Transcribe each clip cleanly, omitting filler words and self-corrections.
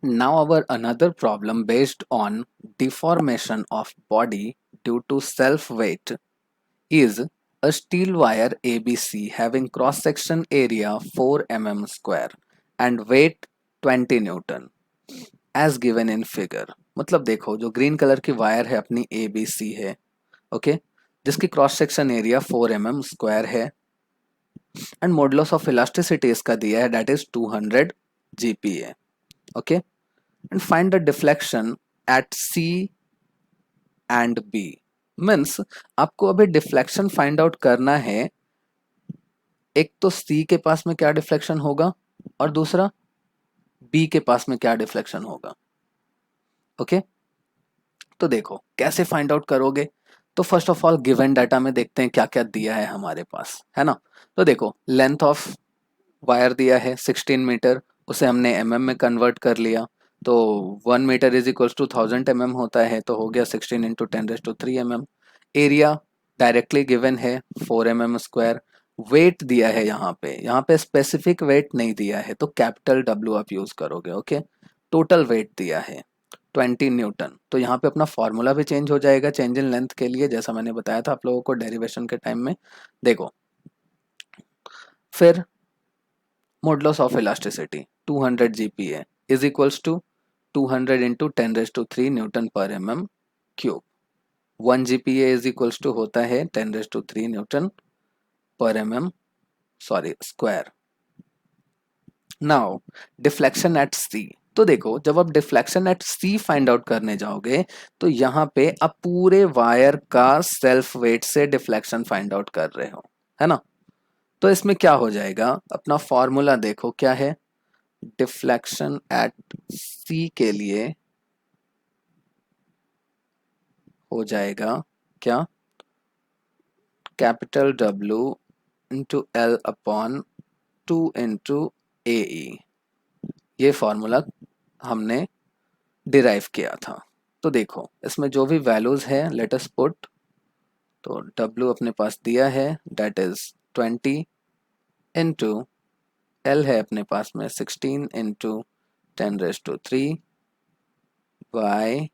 Now our another problem based on deformation of body due to self weight is a steel wire ABC having cross section area 4 mm square and weight 20 Newton as given in figure। मतलब देखो जो green colour की wire है अपनी ABC है, okay, जिसकी cross section area 4 mm square है and modulus of elasticity इसका दिया है that is 200 GPa, okay, and find the deflection at C and B। Means आपको अभी डिफ्लेक्शन फाइंड आउट करना है। एक तो C के पास में क्या डिफ्लेक्शन होगा और दूसरा B के पास में क्या डिफ्लेक्शन होगा, ओके। तो देखो कैसे फाइंड आउट करोगे। तो first of all given data में देखते हैं क्या क्या दिया है हमारे पास, है ना। तो देखो लेंथ ऑफ वायर दिया है 16 मीटर, उसे हमने mm में कन्वर्ट कर लिया। तो 1 metre is equals to 1000 mm होता है, तो हो गया 16 into 10⁻³ mm। Area directly given है 4 mm स्क्वायर। वेट दिया है यहाँ पे स्पेसिफिक वेट नहीं दिया है, तो कैपिटल W आप यूज करोगे, ओके। टोटल वेट दिया है 20 न्यूटन। तो यहाँ पे अपना फॉर्मूला भी चेंज हो जाएगा चेंज इन लेंथ के लिए, जैसा मैंने बताया था आप लोगों को डेरिवेशन के टाइम में। देखो फिर modulus of elasticity 200 GPa is equals to 200 into 10⁻³ newton per mm cube. 1 GPa is equals to होता है 10⁻³ newton per mm sorry square. Now deflection at C। तो देखो जब आप deflection at C find out करने जाओगे तो यहाँ पे आप पूरे वायर का सेल्फ वेट से डिफ्लेक्शन फाइंड आउट कर रहे हो, है ना। तो इसमें क्या हो जाएगा, अपना फॉर्मूला देखो क्या है। डिफ्लेक्शन एट C के लिए हो जाएगा क्या, capital W into L upon 2 into AE। ये फॉर्मूला हमने डिराइव किया था। तो देखो इसमें जो भी वैल्यूज है लेट अस पुट। तो W अपने पास दिया है दैट इज 20 इंटू L है अपने पास में 16 into 10⁻³ by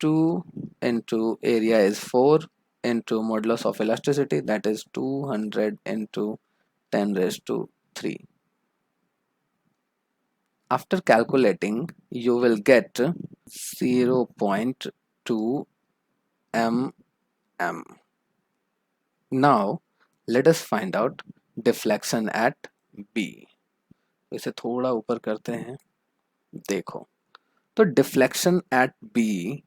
2 into area is 4 into modulus of elasticity that is 200 into 10⁻³। After calculating, you will get 0.2 mm. Now, let us find out deflection at B। इसे थोड़ा ऊपर करते हैं। देखो तो डिफ्लेक्शन एट B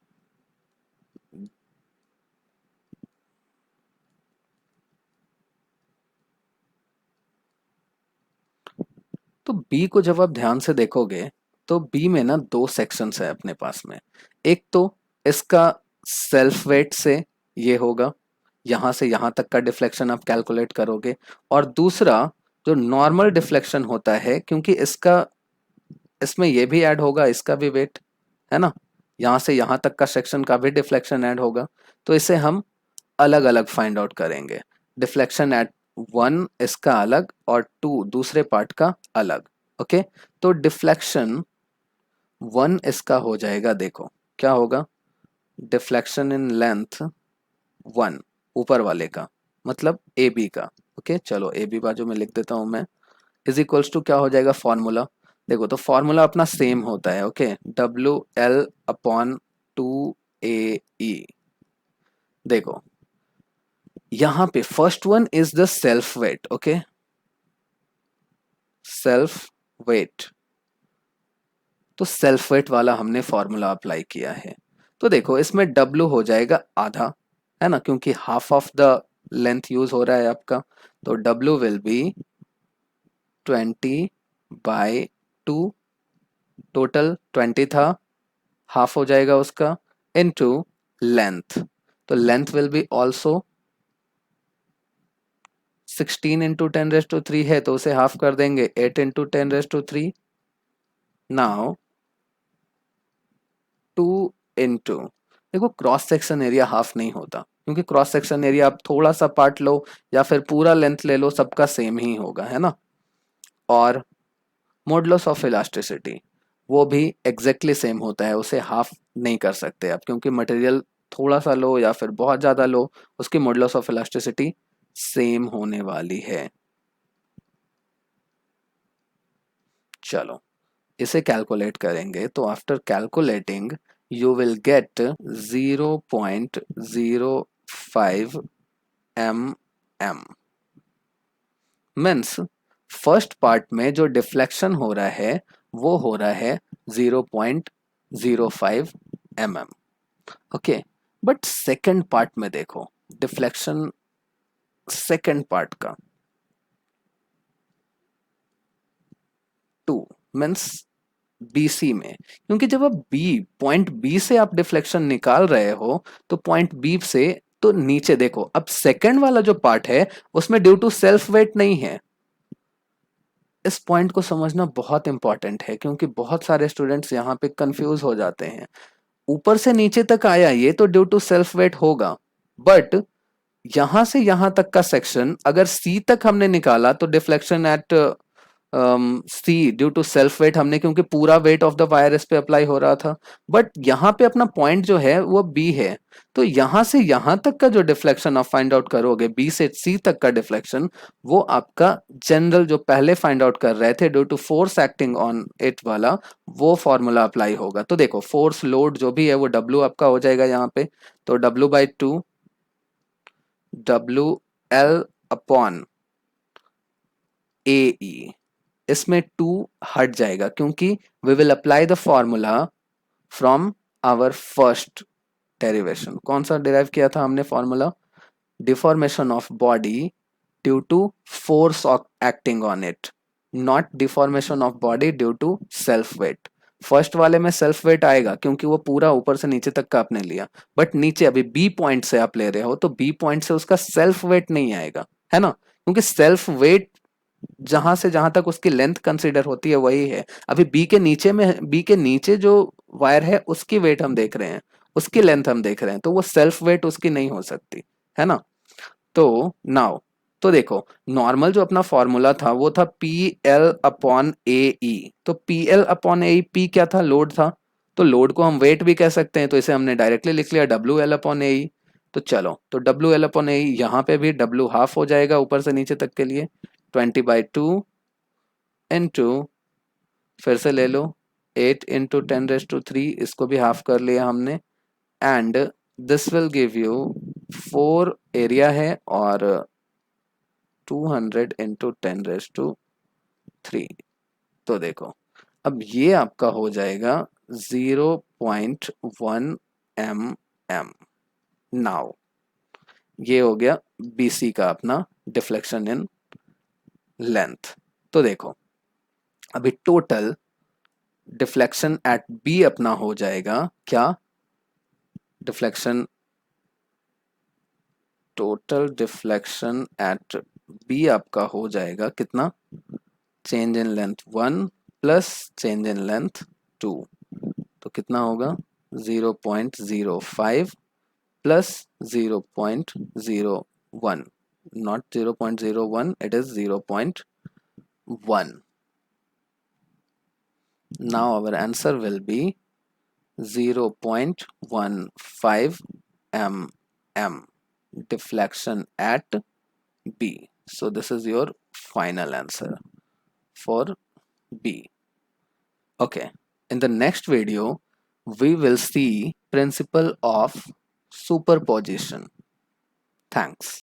तो B को जब आप ध्यान से देखोगे तो B में ना दो सेक्शंस है अपने पास में। एक तो इसका सेल्फ वेट से ये होगा, यहाँ से यहाँ तक का डिफ्लेक्शन आप कैलकुलेट करोगे, और दूसरा जो नॉर्मल डिफ्लेक्शन होता है क्योंकि इसका इसमें ये भी ऐड होगा, इसका भी वेट है ना, यहाँ से यहाँ तक का सेक्शन का भी डिफ्लेक्शन ऐड होगा। तो इसे हम अलग अलग फाइंड आउट करेंगे। डिफ्लेक्शन एट 1 इसका अलग और 2 दूसरे पार्ट का अलग, ओके। तो डिफ्लेक्शन 1 इसका हो जाएगा, देखो क्या होगा, डिफ्लेक्शन इन लेंथ 1 ऊपर वाले का मतलब ए बी का, ओके। चलो ए बी बाजू में लिख देता हूं मैं, इज इक्वल्स टू क्या हो जाएगा फॉर्मूला। देखो तो फॉर्मूला अपना सेम होता है, ओके, WL अपॉन 2AE। देखो यहां पे first one is the self weight, okay, self weight. तो सेल्फ वेट वाला हमने फॉर्मूला अप्लाई किया है। तो देखो इसमें W हो जाएगा आधा, है ना, क्योंकि half of the length use हो रहा है आपका। तो W विल बी 20/2, टोटल 20 था, हाफ हो जाएगा उसका, इनटू लेंथ। तो length will be also 16 into 10⁻³ है, तो उसे हाफ कर देंगे 8 इंटू 10⁻³। नाउ 2 इंटू, देखो क्रॉस सेक्शन एरिया हाफ नहीं होता क्योंकि क्रॉस सेक्शन एरिया आप थोड़ा सा पार्ट लो या फिर पूरा लेंथ ले लो, सबका सेम ही होगा, है ना। और मॉडुलस ऑफ इलास्टिसिटी वो भी एग्जैक्टली सेम होता है, उसे हाफ नहीं कर सकते आप, क्योंकि मटेरियल थोड़ा सा लो या फिर बहुत ज़्यादा लो, उसकी मॉडुलस ऑफ इलास्टिसिटी सेम होने वाली है। चलो इसे कैलकुलेट करेंगे, तो after calculating you will get 0.05 mm। Means first part में जो डिफ्लेक्शन हो रहा है वो हो रहा है 0.05 mm। Okay, but second part में देखो डिफ्लेक्शन सेकंड पार्ट का 2 मीन्स BC में, क्योंकि जब आप पॉइंट बी से आप डिफ्लेक्शन निकाल रहे हो तो पॉइंट बी से तो नीचे देखो, अब सेकंड वाला जो पार्ट है उसमें ड्यू टू सेल्फ वेट नहीं है। इस पॉइंट को समझना बहुत इंपॉर्टेंट है, क्योंकि बहुत सारे स्टूडेंट्स यहाँ पे कंफ्यूज हो जाते हैं। ऊपर से नीचे तक आया ये तो ड्यू टू सेल्फ वेट होगा, बट यहां से यहां तक का सेक्शन अगर सी तक हमने निकाला तो deflection at C due to self weight हमने, क्योंकि पूरा वेट ऑफ द वायर इस पे अप्लाई हो रहा था। बट यहाँ पे अपना पॉइंट जो है वो बी है, तो यहां से यहां तक का जो डिफ्लेक्शन आप फाइंड आउट करोगे बी से सी तक का डिफ्लेक्शन, वो आपका जनरल जो पहले फाइंड आउट कर रहे थे due to force acting on it वाला, वो फॉर्मूला अप्लाई होगा। तो देखो फोर्स लोड जो भी है वो डब्ल्यू आपका हो जाएगा यहाँ पे, तो W/2 WL अपॉन AE, इसमें 2 हट जाएगा क्योंकि we will apply the formula from our first derivation. कौन सा डिराइव किया था हमने formula? Deformation of body due to force acting on it, not deformation of body due to self weight. First वाले में सेल्फ वेट आएगा क्योंकि वो पूरा ऊपर से नीचे तक का आपने लिया, बट नीचे अभी बी पॉइंट से आप ले रहे हो तो बी पॉइंट से उसका सेल्फ वेट नहीं आएगा, है ना, क्योंकि सेल्फ वेट जहां से जहां तक उसकी लेंथ कंसीडर होती है वही है। अभी बी के नीचे जो वायर है उसकी वेट हम देख रहे हैं, उसकी लेंथ हम देख रहे हैं, तो वो सेल्फ वेट उसकी नहीं हो सकती, है ना। तो नाउ तो देखो नॉर्मल जो अपना फॉर्मूला था वो था PL/AE। तो PL/AE पी क्या था? लोड था, तो लोड को हम वेट भी कह सकते हैं, तो इसे हमने डायरेक्टली लिख लिया WL/AE। तो चलो तो WL/AE यहाँ पे भी W हाफ हो जाएगा ऊपर से नीचे तक के लिए, 20/2 इंटू, फिर से ले लो 8 इंटू 10⁻³ इसको भी हाफ कर लिया हमने, and this will give you 4 area है और 200 इंटू 10⁻³। तो देखो अब ये आपका हो जाएगा 0.1 mm। नाउ ये हो गया BC का अपना डिफ्लेक्शन इन लेंथ। तो देखो अभी टोटल डिफ्लेक्शन एट बी अपना हो जाएगा क्या? Deflection, total deflection at B आपका हो जाएगा कितना? Change in length 1 plus change in length 2, तो कितना होगा? 0.05 plus 0.01, not 0.01, it is 0.1। now our answer will be 0.15 mm deflection at B. So this is your final answer for B. Okay, in the next video we will see principle of superposition. Thanks.